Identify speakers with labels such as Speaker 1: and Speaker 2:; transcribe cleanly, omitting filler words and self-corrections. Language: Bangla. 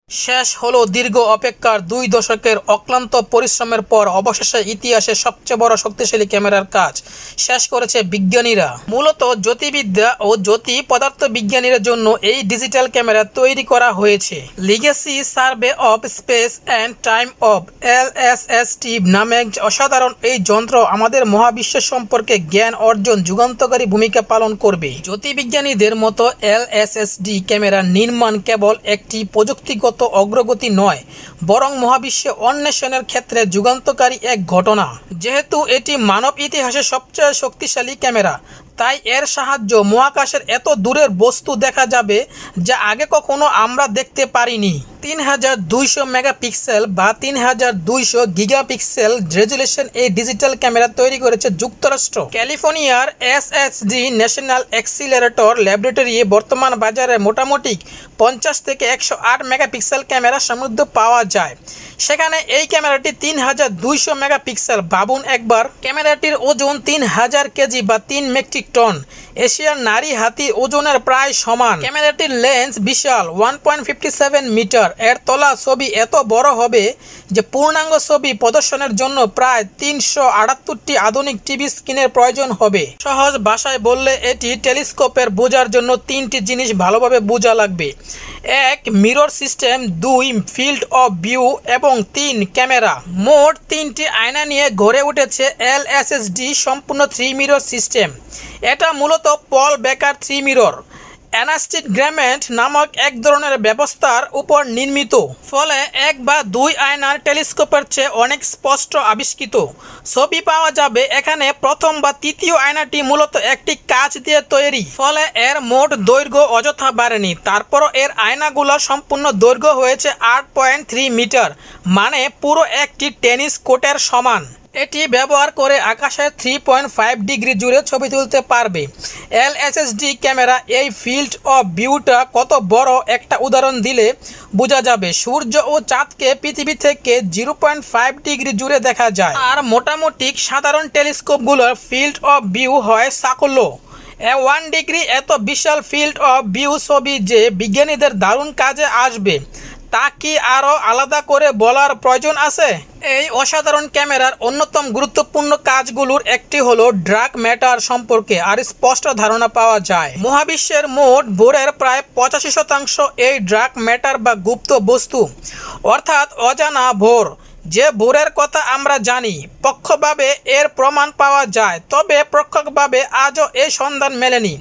Speaker 1: শেষ হলো দীর্ঘ অপেক্ষার 2 দশকের অক্লান্ত পরিশ্রমের পর অবশেষে ইতিহাসে সবচেয়ে বড় শক্তিশালী ক্যামেরার কাজ শেষ করেছে বিজ্ঞানীরা। মূলত জ্যোতির্বিদ্যা ও জ্যোতি পদার্থবিজ্ঞানীদের জন্য এই ডিজিটাল ক্যামেরা তৈরি করা হয়েছে। Legacy survey of speech and time of LSST নামে অসাধারণ এই যন্ত্র আমাদের মহাবিশ্ব সম্পর্কে জ্ঞান অর্জন যুগান্তকারী ভূমিকা পালন করবে। জ্যোতির্বিজ্ঞানীদের মতো LSSD ক্যামেরা নির্মাণ কেবল একটি প্রযুক্তিগত অগ্রগতি নয়, বরং মহাবিশ্বে অন্বেষণের ক্ষেত্রে যুগান্তকারী এক ঘটনা। যেহেতু এটি মানব ইতিহাসের সবচেয়ে শক্তিশালী ক্যামেরা, তাই এর সাহায্যে মহাকাশের এত দূরের বস্তু দেখা যাবে যা আগে কখনো আমরা দেখতে পারিনি। 3200 মেগাপিক্সেল বা 3200 গিগাপিক্সেল রেজুলেশন এই ডিজিটাল ক্যামেরা তৈরি করেছে যুক্তরাষ্ট্র। ক্যালিফোর্নিয়ার SSD ন্যাশনাল অ্যাক্সিলারেটর ল্যাবরেটরি বর্তমান বাজারে মোটামুটি 50 থেকে 108 মেগাপিক্সেল ক্যামেরা সমৃদ্ধ পাওয়া যায়। সেখানে এই ক্যামেরাটি 3200 মেগাপিক্সেল। ভাবুন একবার, ক্যামেরাটির ওজন 3000 কেজি বা 3 মেট্রিক টন, এশিয়ার নারী হাতি ওজনের প্রায় সমান। ক্যামেরাটির লেন্স বিশাল 1.57 মিটার। এর তোলা ছবি এত বড় হবে যে পূর্ণাঙ্গ ছবি প্রদর্শনের জন্য প্রায় 378টি আধুনিক টিভি স্ক্রিনের প্রয়োজন হবে। সহজ ভাষায় বললে এটি টেলিস্কোপের বোঝার জন্য 3টি জিনিস ভালোভাবে বোঝা লাগবে: 1 mirror system, 2 field of view এবং 3 ক্যামেরা। মোট 3টি আয়না নিয়ে গড়ে উঠেছে LSSD সম্পূর্ণ 3 মিরর সিস্টেম। এটা মূলত পল বেকার 3 মিরর অ্যানাস্টিগ্রামেন্ট নামক এক ধরনের ব্যবস্থার উপর নির্মিত, ফলে 1 বা 2 আয়নার টেলিস্কোপের চেয়ে অনেক স্পষ্ট আবিষ্কৃত ছবি পাওয়া যাবে। এখানে প্রথম বা তৃতীয় আয়নাটি মূলত একটি কাঁচ দিয়ে তৈরি, ফলে এর মোট দৈর্ঘ্য অযথা বাড়েনি। তারপরও এর আয়নাগুলো সম্পূর্ণ দৈর্ঘ্য হয়েছে 8.3 মিটার, মানে পুরো একটি টেনিস কোর্টের সমান। এটি ব্যবহার করে আকাশের 3.5 ডিগ্রি জুড়ে ছবি তুলতে পারবে। LSSD ক্যামেরা এই ফিল্ড অফ ভিউটা কত বড় একটা উদাহরণ দিলে বোঝা যাবে। সূর্য ও চাঁদকে পৃথিবী থেকে 0.5 ডিগ্রি জুড়ে দেখা যায়। আর মোটামুটি সাধারণ টেলিস্কোপগুলোর ফিল্ড অফ ভিউ হয় সাকল্য 1 ডিগ্রি। এত বিশাল ফিল্ড অফ ভিউ ছবি যে বিজ্ঞানীদের দারুণ কাজে আসবে তা কি আরও আলাদা করে বলার প্রয়োজন আছে? এই অসাধারণ ক্যামেরার অন্যতম গুরুত্বপূর্ণ কাজগুলোর একটি হলো ডার্ক ম্যাটার সম্পর্কে আর স্পষ্ট ধারণা পাওয়া যায়। মহাবিশ্বের মোট ভরের প্রায় 85% এই ডার্ক ম্যাটার বা গুপ্ত বস্তু, অর্থাৎ অজানা ভর। যে ভরের কথা আমরা জানি, পরোক্ষভাবে এর প্রমাণ পাওয়া যায়, তবে প্রত্যক্ষভাবে আজও এই সন্ধান মেলেনি।